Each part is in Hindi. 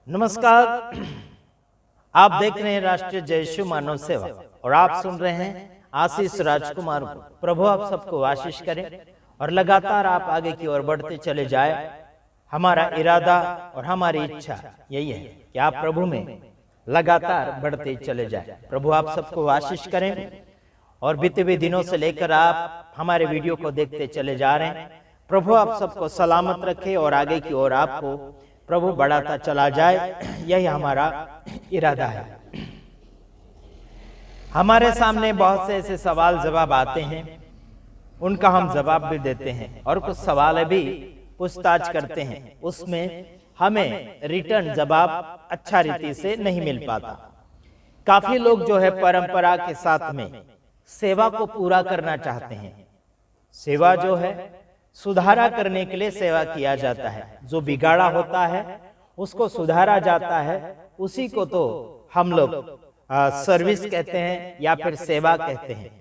नमस्कार। आप देख रहे हैं राष्ट्रीय जय यीशु मानव सेवा और आप सुन रहे हैं आशीष राजकुमार को। प्रभु आप सबको आशीष करें और लगातार आप आगे की ओर बढ़ते चले जाए। हमारा इरादा और हमारी इच्छा यही है कि आप प्रभु में लगातार बढ़ते चले जाए। प्रभु आप सबको आशीष करें और बीते हुए दिनों से लेकर आप हमारे वीडियो को देखते चले जा रहे हैं। प्रभु आप सबको सलामत रखे और आगे की ओर आपको प्रभु बढ़ाता चला जाए, यही हमारा इरादा है। हमारे सामने बहुत से ऐसे सवाल जवाब आते हैं, उनका हम जवाब भी देते हैं और कुछ सवाल भी पूछताछ करते हैं, उसमें हमें रिटर्न जवाब अच्छा रीति से नहीं मिल पाता। काफी लोग जो है परंपरा के साथ में सेवा को पूरा करना चाहते हैं। सेवा जो है सुधारा करने के लिए सेवा किया जाता है। जो बिगाड़ा होता है उसको सुधारा जाता है, उसी को तो हम लोग सर्विस कहते हैं या फिर सेवा कहते हैं।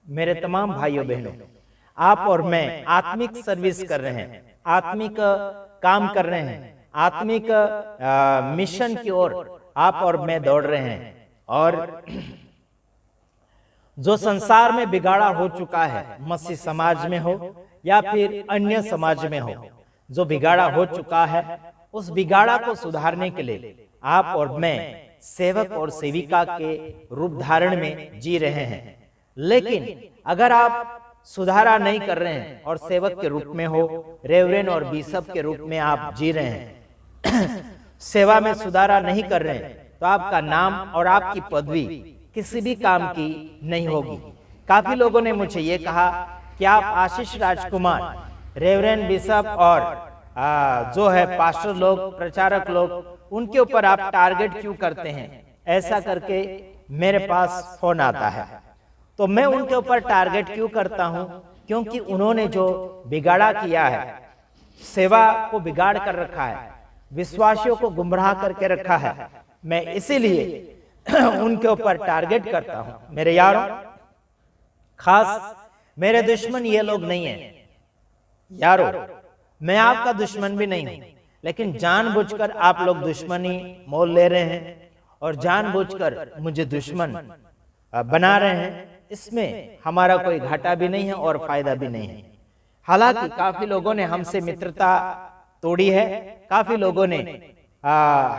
मेरे तमाम भाइयों बहनों, आप और मैं आत्मिक सर्विस कर रहे हैं, आत्मिक काम कर रहे हैं, आत्मिक मिशन की ओर आप और मैं दौड़ रहे हैं। और जो संसार में बिगाड़ा हो चुका है, मसीह समाज में हो या फिर अन्य समाज में हो, जो बिगाड़ा हो चुका है उस बिगाड़ा को सुधारने के लिए आप और मैं सेवक और सेविका के रूप धारण में जी रहे हैं। लेकिन अगर आप सुधारा नहीं कर रहे हैं और सेवक के रूप में हो, रेवरेंड और बिशप के रूप में आप जी रहे हैं, सेवा में सुधारा नहीं कर रहे हैं, तो आपका नाम और आपकी पदवी किसी भी काम की नहीं होगी। काफी लोगों ने मुझे ये कहा कि आप आशीष राजकुमार, रेवरेंड बिशप और जो है पास्टर लोग, प्रचारक लोग, उनके ऊपर आप टारगेट क्यों करते हैं? ऐसा करके मेरे पास फोन आता है। तो मैं उनके ऊपर टारगेट क्यों करता हूं? क्योंकि उन्होंने जो बिगाड़ा किया है, सेवा को बिगाड़ कर रखा है, विश्वासियों को गुमराह करके रखा है, मैं इसीलिए उनके ऊपर टारगेट करता हूं। मेरे यारों, खास मेरे दुश्मन ये लोग नहीं है यारो, मैं आपका दुश्मन भी नहीं हूं, लेकिन जानबूझकर आप लोग दुश्मनी मोल ले रहे हैं और जानबूझकर मुझे दुश्मन बना रहे हैं। इसमें हमारा कोई घाटा भी नहीं है और फायदा भी नहीं है। हालांकि काफी लोगों ने हमसे मित्रता तोड़ी है, काफी लोगों ने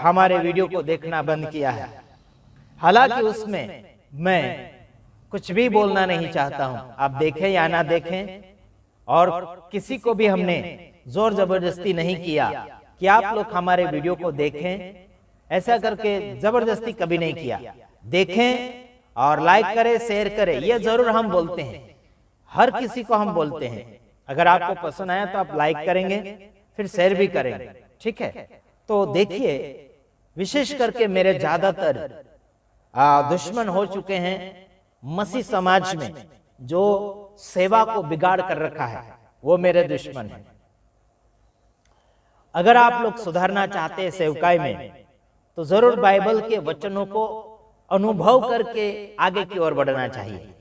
हमारे वीडियो को देखना बंद किया है। हालांकि उसमें मैं कुछ भी बोलना नहीं चाहता हूं, आप देखें या ना देखें, और किसी को भी हमने जोर जबरदस्ती नहीं किया कि आप लोग हमारे वीडियो को देखें। ऐसा करके जबरदस्ती कभी नहीं किया। देखें और लाइक करें, शेयर करें, ये जरूर हम बोलते हैं, हर किसी को हम बोलते हैं। अगर आपको पसंद आया तो आप लाइक करेंगे, फिर शेयर भी करेंगे, ठीक है? तो देखिए, विशेष करके मेरे ज्यादातर दुश्मन हो चुके हैं मसीह समाज में, जो सेवा को बिगाड़ कर रखा है, वो मेरे दुश्मन है। अगर आप लोग सुधारना चाहते हैं सेवकाई में, तो जरूर बाइबल के वचनों को अनुभव करके आगे की ओर बढ़ना चाहिए।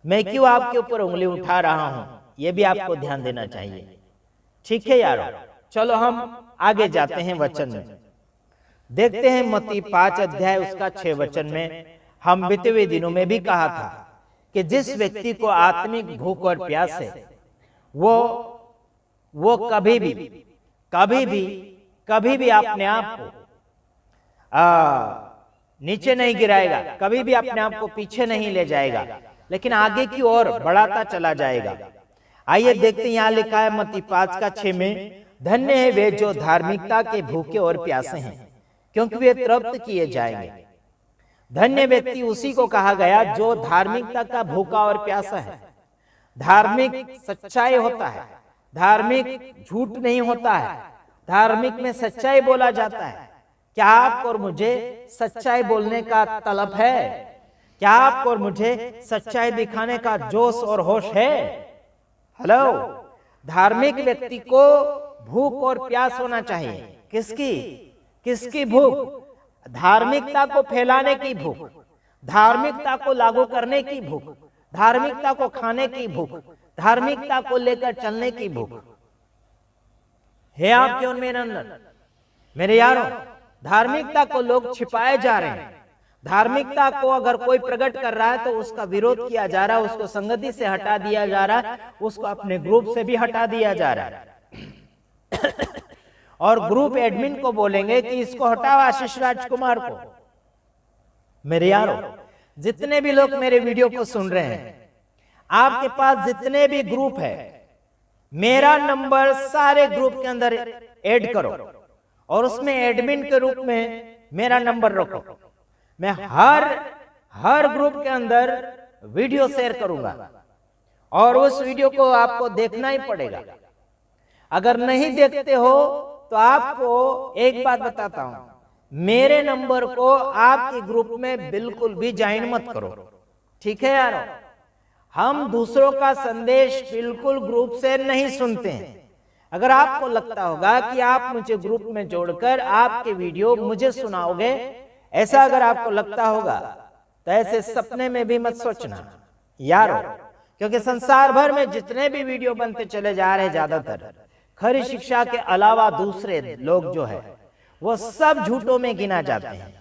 मैं क्यों आपके ऊपर उंगली उठा रहा हूं, यह भी आपको ध्यान देना चाहिए, ठीक है यारो? चलो हम आगे जाते हैं वचन में। देखते हैं मत्ती 5 अध्याय उसका 6 वचन में। हम बीते हुए दिनों में भी कहा था कि जिस व्यक्ति को आत्मिक भूख और प्यास है, वो कभी भी अपने आप को नीचे नहीं गिराएगा, कभी भी अपने आप को पीछे नहीं ले जाएगा, लेकिन आगे की ओर बढ़ाता चला जाएगा। आइए देखते हैं, यहाँ लिखा है मत्ती 5 का 6 में, धन्य है वे जो धार्मिकता के भूखे और प्यासे हैं, क्योंकि वे तृप्त किए जाएंगे। धन्य व्यक्ति उसी को कहा गया जो धार्मिकता का भूखा और प्यासा है। धार्मिक सच्चाई होता है, धार्मिक झूठ नहीं होता है, धार्मिक में सच्चाई बोला जाता है। क्या आपको और मुझे सच्चाई बोलने का तलब है? क्या आपको और मुझे सच्चाई दिखाने का जोश और होश है? हेलो, धार्मिक व्यक्ति को भूख और प्यास होना चाहिए। किसकी भूख? धार्मिकता को फैलाने की भूख, धार्मिकता को लागू करने की भूख, धार्मिकता को खाने की भूख, धार्मिकता को लेकर चलने की भूख है आपके और मेरे अंदर। मेरे यारों, धार्मिकता को लोग छिपाए जा रहे हैं। धार्मिकता को अगर कोई प्रकट कर रहा है तो उसका विरोध किया जा रहा है, उसको संगति से हटा दिया जा रहा है, उसको अपने ग्रुप से भी हटा दिया जा रहा है। और ग्रुप एडमिन को बोलेंगे कि इसको हटाओ, आशीष राजकुमार को। मेरे यारो, जितने भी लोग मेरे वीडियो को सुन रहे हैं, आपके पास जितने भी ग्रुप है, मेरा नंबर सारे ग्रुप के अंदर ऐड करो और उसमें एडमिन के रूप में मेरा नंबर रखो। मैं हर ग्रुप के अंदर वीडियो शेयर करूंगा और उस वीडियो को आपको देखना ही पड़ेगा। अगर नहीं देखते हो तो आपको एक बात बताता हूं, मेरे नंबर को आपके ग्रुप में बिल्कुल भी ज्वाइन मत करो, ठीक है यार। हम दूसरों का संदेश बिल्कुल ग्रुप से नहीं सुनते हैं। अगर आपको लगता होगा कि आप मुझे ग्रुप में जोड़कर आपके वीडियो मुझे सुनाओगे, ऐसा अगर आपको लगता होगा तो ऐसे सपने में भी मत सोचना यारो, क्योंकि संसार भर में जितने भी वीडियो बनते चले जा रहे हैं, ज्यादातर खरी शिक्षा के अलावा दूसरे लोग जो है वो सब झूठों में गिना जाते हैं।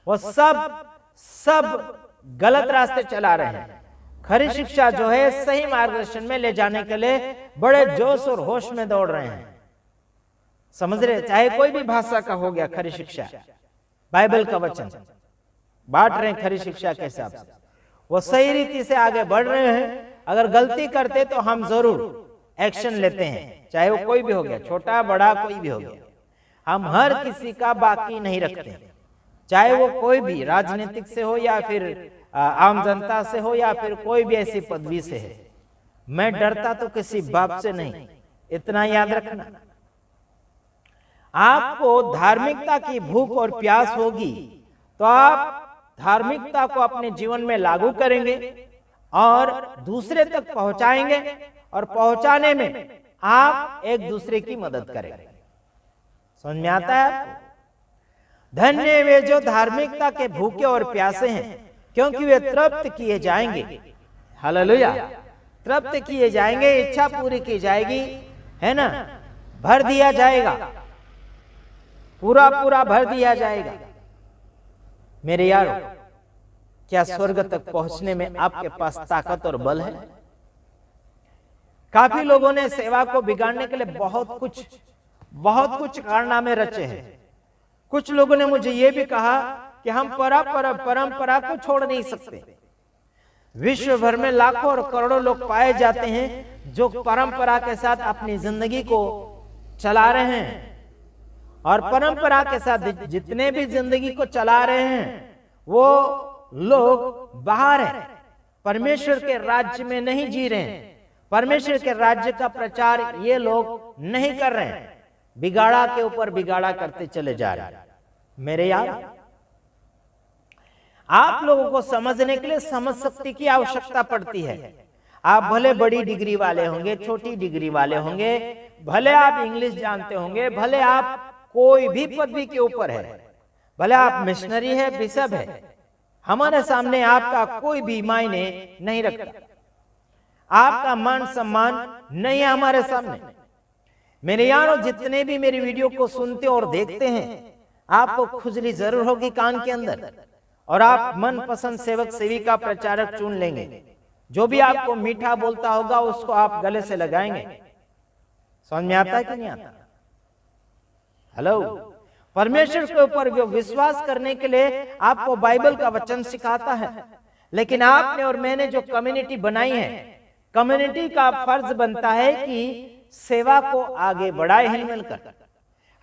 वो सब गलत रास्ते चला रहे हैं। खरी शिक्षा जो है सही मार्गदर्शन में ले जाने के लिए बड़े जोश और होश में दौड़ रहे हैं, समझ रहे। चाहे कोई भी भाषा का हो गया, खरी शिक्षा बाइबल का वचन बांट रहे हैं खरी शिक्षा के हिसाब से, वो सही रीति से आगे बढ़ रहे हैं। अगर गलती करते तो हम जरूर एक्शन लेते हैं, चाहे वो कोई भी हो गया, छोटा बड़ा कोई भी हो गया। हम हर किसी का बाकी नहीं रखते, चाहे वो कोई भी राजनीतिक से हो या फिर आम जनता से हो या फिर कोई भी ऐसी पदवी से है। मैं डरता तो किसी बाप से नहीं, इतना याद रखना। आपको धार्मिकता की भूख और प्यास होगी तो आप धार्मिकता को अपने जीवन में लागू करेंगे और दूसरे तक पहुंचाएंगे, और पहुंचाने में आप एक दूसरे की मदद करेंगे। समझ में आता है आपको? धन्य वे जो धार्मिकता के भूखे और प्यासे हैं, क्योंकि वे तृप्त किए जाएंगे। हालेलुया, तृप्त किए जाएंगे, इच्छा पूरी की जाएगी, है ना, भर दिया जाएगा, पूरा पूरा भर दिया जाएगा। मेरे यारो, क्या स्वर्ग तक पहुंचने में आपके पास ताकत और बल है? काफी लोगों ने सेवा को बिगाड़ने के लिए बहुत कुछ कारनामे रचे हैं। कुछ लोगों ने मुझे यह भी कहा कि हम परंपरा को छोड़ नहीं सकते। विश्व भर में लाखों और करोड़ों लोग पाए जाते हैं जो परंपरा के साथ अपनी जिंदगी को चला रहे हैं, और परंपरा के साथ जितने भी जिंदगी को चला रहे हैं वो लोग बाहर हैं, परमेश्वर के राज्य में नहीं जी रहे हैं। परमेश्वर के राज्य का प्रचार ये लोग नहीं कर रहे हैं, बिगाड़ा के ऊपर बिगाड़ा करते चले जा रहे हैं। मेरे यार, आप लोगों को समझने के लिए समझ शक्ति की आवश्यकता पड़ती है। आप भले बड़ी डिग्री वाले होंगे, छोटी डिग्री वाले होंगे, भले आप इंग्लिश जानते होंगे, भले आप कोई भी पदवी के ऊपर है, भले आप मिशनरी है, बिशप है, हमारे सामने आपका कोई भी मायने नहीं रखता। आपका मान सम्मान नहीं है हमारे सामने। मेरे यारों, जितने भी मेरी वीडियो को सुनते और देखते हैं, आपको खुजली जरूर होगी कान के अंदर, और आप मनपसंद सेवक सेविका प्रचारक चुन लेंगे। जो भी आपको मीठा बोलता होगा उसको आप गले से लगाएंगे। समझ में आता है कि नहीं आता? हेलो, परमेश्वर के ऊपर विश्वास करने के लिए आपको बाइबल का वचन सिखाता है, लेकिन आपने और मैंने जो कम्युनिटी बनाई है, कम्युनिटी का फर्ज बनता है कि सेवा को आगे बढ़ाए हिल मिलकर।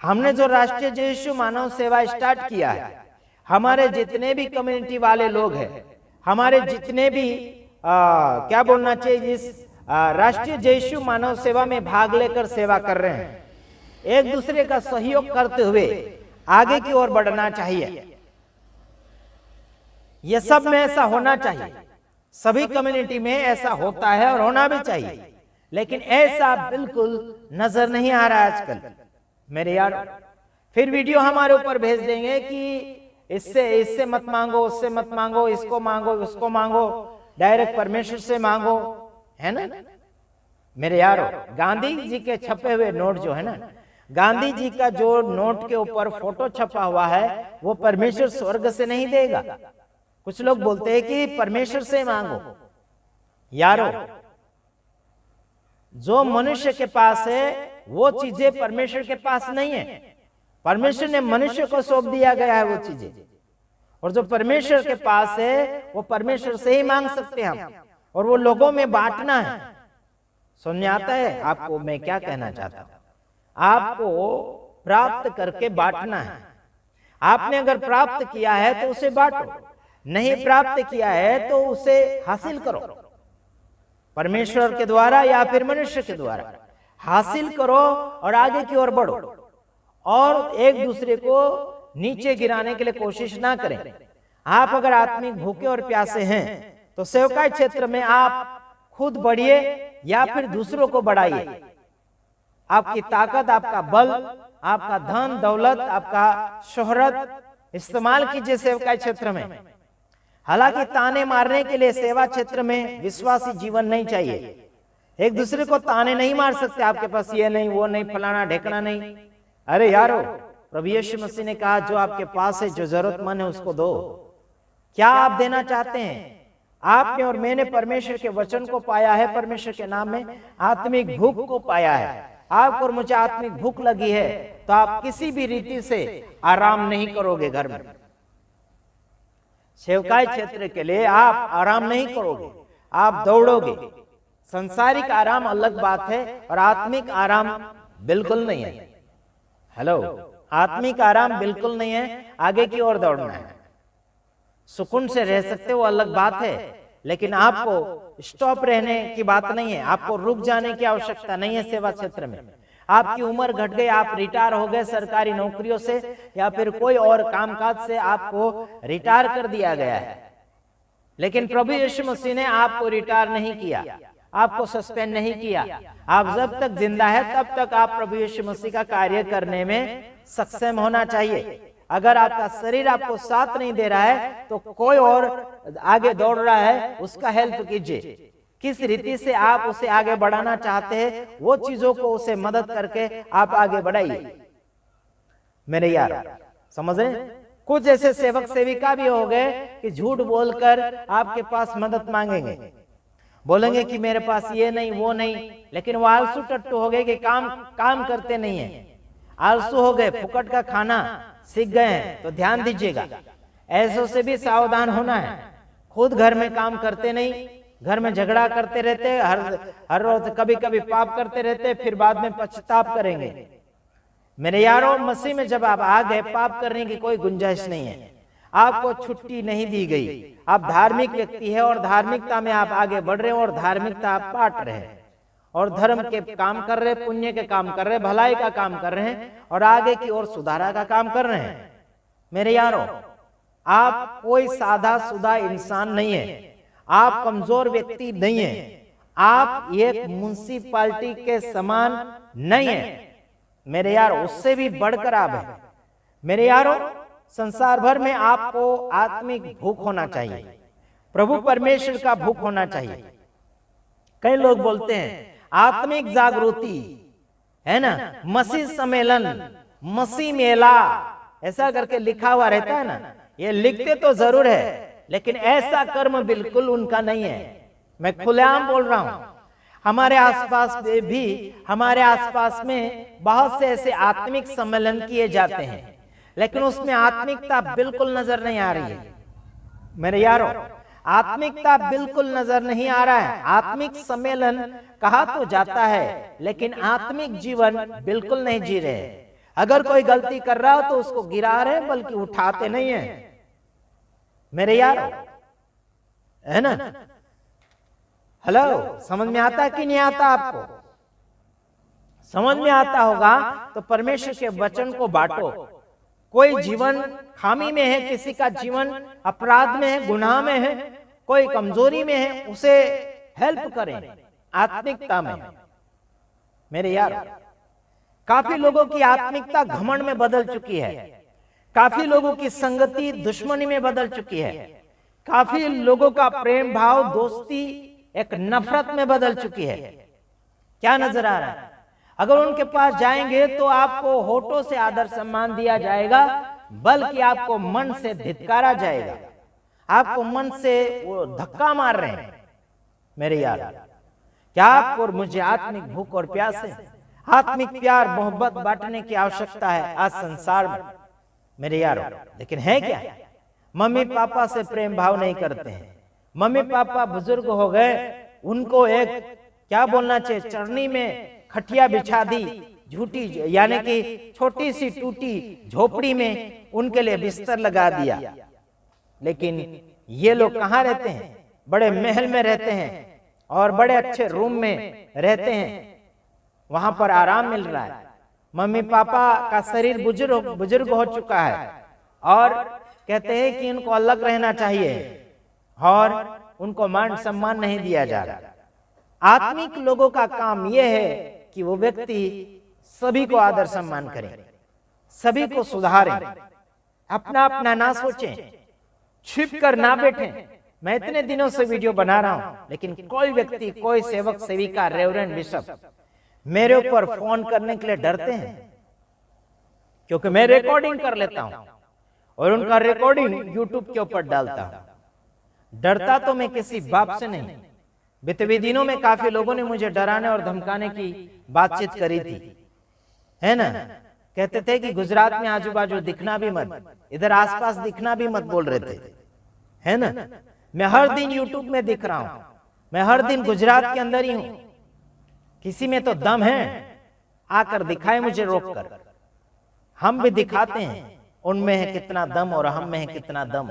हमने जो राष्ट्रीय जय यीशु मानव सेवा स्टार्ट किया है, हमारे जितने भी कम्युनिटी वाले लोग हैं, हमारे जितने भी क्या बोलना चाहिए, इस राष्ट्रीय जय यीशु मानव सेवा में भाग लेकर सेवा कर रहे हैं, एक दूसरे का सहयोग करते हुए आगे की ओर बढ़ना चाहिए। यह सब में ऐसा होना चाहिए, सभी कम्युनिटी में ऐसा होता है और होना भी चाहिए, लेकिन ऐसा बिल्कुल नजर नहीं आ रहा आजकल। मेरे यार, फिर वीडियो हमारे ऊपर भेज देंगे कि इससे मत मांगो, उससे मत मांगो, इसको मांगो, उसको मांगो, डायरेक्ट परमेश्वर से मांगो, है ना। मेरे यारो, गांधी जी के छपे हुए नोट जो है ना, गांधी जी का जो नोट के ऊपर फोटो छपा हुआ है वो परमेश्वर स्वर्ग से नहीं देगा। कुछ लोग बोलते हैं कि परमेश्वर से मांगो। यारो, जो मनुष्य के पास है वो चीजें परमेश्वर के पास नहीं है। परमेश्वर ने मनुष्य को सौंप दिया गया है वो चीजें, और जो परमेश्वर के पास है वो परमेश्वर से ही मांग सकते हैं हम, और वो लोगों में बांटना है। समझ में आता है आपको मैं क्या कहना चाहता हूं? आपको प्राप्त करके बांटना है। आपने अगर प्राप्त किया है तो उसे बांटो, नहीं प्राप्त किया है तो उसे हासिल करो, परमेश्वर के द्वारा या फिर मनुष्य के द्वारा हासिल करो और आगे की ओर बढ़ो, और एक दूसरे को नीचे गिराने के लिए कोशिश ना करें। आप अगर आत्मिक भूखे और प्यासे हैं तो सेवकाई क्षेत्र में आप खुद बढ़िए या फिर दूसरों को बढ़ाइए। आपकी ताकत, आपका बल, आपका धन दौलत, आपका शोहरत इस्तेमाल कीजिए सेवकाई क्षेत्र में। हालांकि ताने मारने के लिए सेवा क्षेत्र में विश्वासी जीवन नहीं चाहिए। एक दूसरे को ताने नहीं मार सकते, आपके पास ये नहीं, वो नहीं, फलाना ढेकना नहीं। अरे यारो, प्रभु यीशु मसीह ने कहा जो आपके पास है, जो जरूरतमंद है उसको दो। क्या आप देना चाहते हैं? आपने और मैंने परमेश्वर के वचन को पाया है, परमेश्वर के नाम में आत्मिक भूख को पाया है। आपको और मुझे आत्मिक भूख लगी है तो आप किसी भी रीति से आराम नहीं करोगे। घर में सेवकाई क्षेत्र के लिए आप आराम नहीं करोगे, आप दौड़ोगे। संसारिक आराम अलग बात है और आत्मिक आराम बिल्कुल नहीं है। हेलो, आत्मिक आराम बिल्कुल नहीं है, आगे की ओर दौड़ना है। सुकून से रह सकते वो अलग बात है, लेकिन आपको स्टॉप रहने की बात नहीं है, आपको रुक जाने की आवश्यकता नहीं है। सेवा क्षेत्र में आपकी उम्र घट गई, आप रिटायर हो गए सरकारी नौकरियों से या फिर कोई और कामकाज से, आपको रिटायर कर दिया गया है, लेकिन प्रभु यीशु मसीह ने आपको रिटायर नहीं किया, आपको सस्पेंड नहीं किया। आप जब तक जिंदा है तब तक आप प्रभु यीशु मसीह का कार्य करने में सक्षम होना चाहिए। अगर आपका शरीर आपको साथ नहीं दे रहा है तो कोई और आगे दौड़ रहा है, उसका हेल्प कीजिए। किस रीति से आप उसे आगे बढ़ाना चाहते हैं वो चीजों को उसे मदद करके आप आगे बढ़ाइए। मेरे यार समझ रहे? कुछ ऐसे सेवक सेविका भी हो गए कि झूठ बोलकर आपके पास मदद मांगेंगे, बोलेंगे कि मेरे पास ये नहीं वो नहीं, लेकिन वो आलसू टट्टू हो गए कि काम करते नहीं है, आलसू हो गए, फुकट का खाना सीख गए हैं। तो ध्यान दीजिएगा, ऐसों से भी सावधान होना है। खुद घर में काम करते नहीं, घर में झगड़ा करते रहते, हर रोज कभी कभी पाप करते रहते, फिर बाद में पश्चाताप करेंगे। मेरे यारों, मसीह में जब आप आ गए, पाप करने की कोई गुंजाइश नहीं है, आपको छुट्टी नहीं दी गई। आप धार्मिक व्यक्ति है और धार्मिकता में आप आगे बढ़ रहे हैं और धार्मिकता आप बांट रहे हैं और धर्म के काम कर रहे, पुण्य के काम कर रहे, भलाई का काम कर रहे हैं और आगे की ओर सुधारा का काम कर रहे हैं। मेरे यारों, आप कोई सादा सुधा इंसान नहीं है, आप कमजोर व्यक्ति नहीं है, आप एक म्युनिसिपालिटी के समान नहीं है। मेरे यार, उससे भी बढ़कर आप है। मेरे यारों, संसार भर में आपको आत्मिक भूख होना चाहिए, प्रभु परमेश्वर का भूख होना चाहिए। कई लोग बोलते हैं आत्मिक जागृति है ना, मसीह सम्मेलन, मसीह मेला, ऐसा करके लिखा हुआ रहता है ना। ये लिखते तो जरूर है, लेकिन ऐसा कर्म बिल्कुल उनका नहीं है। मैं खुलेआम बोल रहा हूं, हमारे आसपास में बहुत से ऐसे आत्मिक सम्मेलन किए जाते हैं, लेकिन उसमें आत्मिकता बिल्कुल नजर नहीं आ रही है। मेरे यारों, आत्मिकता बिल्कुल नजर नहीं आ रहा है। आत्मिक सम्मेलन कहा तो जाता है, लेकिन आत्मिक जीवन बिल्कुल नहीं जी रहे। अगर कोई गलती कर रहा हो तो उसको गिरा रहे, बल्कि उठाते नहीं है। मेरे यारों, है ना? हेलो, समझ में आता कि नहीं आता? आपको समझ में आता होगा तो परमेश्वर के वचन को बांटो। कोई जीवन खामी में है, किसी का जीवन अपराध में है, गुनाह में है, कोई कमजोरी में है, उसे हेल्प करें आत्मिकता में। मेरे यार, काफी लोगों की आत्मिकता घमंड में बदल चुकी है, काफी लोगों की संगति दुश्मनी में बदल चुकी है, काफी लोगों का प्रेम भाव दोस्ती एक नफरत में बदल चुकी है। क्या नजर आ रहा है? अगर उनके पास जाएंगे तो आपको होठों से आदर सम्मान दिया जाएगा, बल्कि आपको मन से धिक्कारा जाएगा, आपको मन से वो धक्का मार रहे हैं। मेरे यार, क्या आपको और मुझे आत्मिक भूख और प्यास है? आत्मिक प्यार मोहब्बत बांटने की आवश्यकता है आज संसार में मेरे यारों। लेकिन है क्या? मम्मी पापा से प्रेम भाव नहीं करते हैं। मम्मी पापा बुजुर्ग हो गए, उनको एक क्या बोलना चाहिए, चरनी में खटिया बिछा दी, झूठी यानी कि छोटी सी टूटी झोपड़ी में उनके लिए बिस्तर लगा दिया। लेकिन ये लोग कहाँ रहते हैं? बड़े महल में रहते हैं और बड़े अच्छे रूम में रहते हैं, वहां पर आराम मिल रहा है। मम्मी पापा का शरीर बुजुर्ग हो चुका है और कहते हैं कि इनको अलग रहना चाहिए और उनको मान सम्मान नहीं दिया जा रहा। आत्मिक लोगों का काम यह है कि वो व्यक्ति सभी को आदर सम्मान करें, सभी को सुधारें, अपना अपना ना सोचें, छिप कर ना बैठें। मैं इतने दिनों से वीडियो बना रहा हूं, लेकिन कोई व्यक्ति, कोई सेवक सेविका, रेवरेंड बिशप मेरे ऊपर फोन करने के लिए डरते हैं, क्योंकि मैं रिकॉर्डिंग कर लेता हूं और उनका रिकॉर्डिंग यूट्यूब के ऊपर डालता हूं। डरता तो मैं किसी बाप से नहीं। बीते दिनों में काफी लोगों ने मुझे डराने और धमकाने की बातचीत करी थी, है ना। कहते थे कि गुजरात में आजू बाजू दिखना भी मत, इधर आसपास दिखना भी मत बोल रहे थे, है ना। मैं हर दिन यूट्यूब में दिख रहा हूं, मैं हर दिन गुजरात के अंदर ही हूं। किसी में तो दम है, आकर दिखाए मुझे रोककर। हम भी दिखाते हैं उनमें है कितना दम और हम में है कितना दम।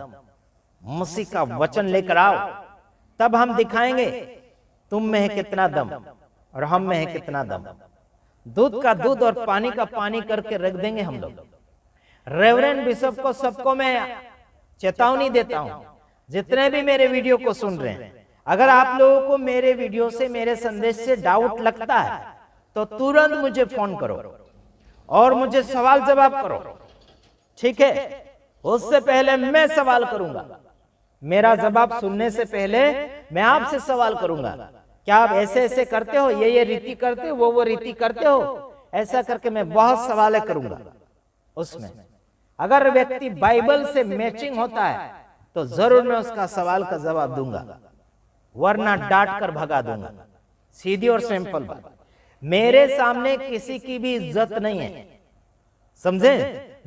मसीह का वचन लेकर आओ, तब हम दिखाएंगे तुम में है कितना दम और हम में है कितना दम। दूध का दूध और पानी का पानी करके रख देंगे हम लोग। रेवरेंड बिशप को सबको मैं चेतावनी देता हूं, जितने भी मेरे वीडियो को सुन रहे हैं, अगर आप लोगों को मेरे वीडियो से, मेरे संदेश से डाउट लगता है तो तुरंत मुझे फोन करो और मुझे सवाल जवाब करो, ठीक है। उससे पहले मैं सवाल करूंगा, मेरा जवाब सुनने से पहले मैं आपसे सवाल करूंगा, क्या आप ऐसे ऐसे करते हो, ये रीति करते हो, वो रीति करते हो? ऐसा करके मैं बहुत सवाल करूंगा। उसमें अगर व्यक्ति बाइबल से मैचिंग होता है तो जरूर मैं उसका सवाल का जवाब दूंगा, वरना डांट कर भगा दूंगा। सीधी और सिंपल बात। मेरे सामने किसी की भी इज्जत नहीं है, समझे।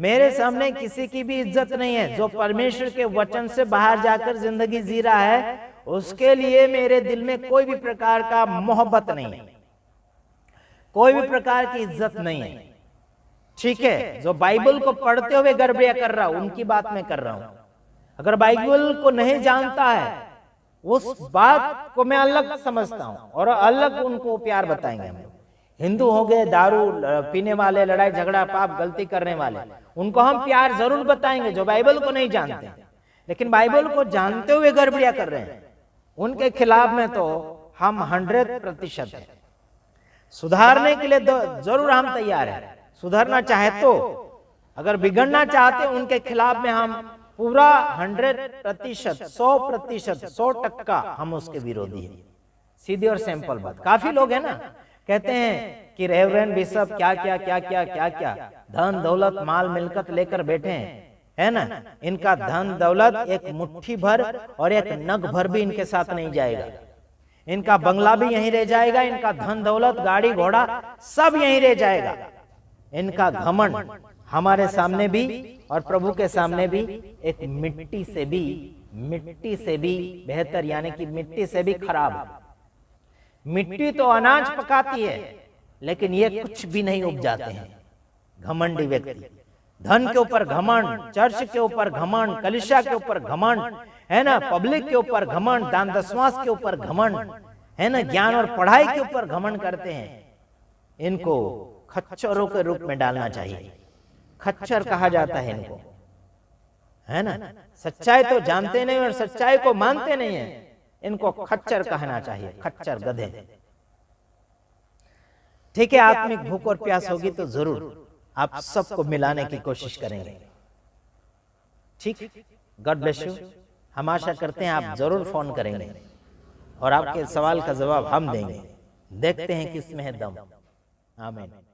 मेरे सामने किसी की भी इज्जत नहीं है। जो परमेश्वर के वचन से बाहर जाकर जिंदगी जी रहा है, उसके लिए मेरे दिल में कोई भी प्रकार का मोहब्बत नहीं है, कोई भी प्रकार की इज्जत नहीं है, ठीक है। जो बाइबल को पढ़ते हुए गड़बड़िया कर रहा हूं, उनकी बात मैं कर रहा हूं। अगर बाइबल को नहीं जानता है, उस बात को मैं अलग समझता हूं और अलग उनको प्यार बताएंगे हम। हिंदू हो गए, दारू पीने वाले, लड़ाई झगड़ा पाप गलती करने वाले, उनको हम प्यार जरूर बताएंगे जो बाइबल को नहीं जानते। लेकिन बाइबल को जानते हुए गड़बड़िया कर रहे हैं, उनके खिलाफ में तो हम 100% है। सुधारने के लिए जरूर हम तैयार हैं, सुधरना चाहे तो। अगर बिगड़ना चाहते उनके खिलाफ में हम पूरा 100%, 100%, 100% हम उसके विरोधी हैं। सीधी और सिंपल बात। काफी लोग हैं ना, कहते हैं कि रेवरेंड बिशप क्या क्या क्या क्या क्या क्या धन दौलत माल मिलकत लेकर बैठे हैं, है ना। इनका धन दौलत एक मुट्ठी भर और एक नग भर भी इनके साथ नहीं जाएगा। इनका बंगला भी यहीं रह जाएगा, इनका धन दौलत गाड़ी घोड़ा सब यहीं रह जाएगा। इनका घमंड हमारे सामने भी और प्रभु के सामने भी एक मिट्टी से भी बेहतर, यानी कि मिट्टी से भी खराब है। मिट्टी तो अनाज पकाती है, लेकिन ये कुछ भी नहीं उपजाते हैं। घमंडी व्यक्ति, धन के ऊपर घमंड, चर्च के ऊपर घमंड, कलीसिया के ऊपर घमंड, है ना, पब्लिक के ऊपर घमंड, दान दशमांश के ऊपर घमंड, है ना, ज्ञान और पढ़ाई के ऊपर घमंड करते हैं। इनको खच्चरों के रूप में डालना चाहिए। खच्चर कहा जाता है इनको, है ना। सच्चाई तो जानते नहीं और सच्चाई को मानते नहीं है, इनको खच्चर कहना चाहिए, खच्चर, गधे। ठीक है, आत्मिक भूख और प्यास होगी तो जरूर आप सबको मिलाने की कोशिश करेंगे, ठीक। God bless you. हम आशा करते हैं आप जरूर फोन करेंगे और आपके सवाल का जवाब हम देंगे। देखते हैं किसमें है दम। आमीन।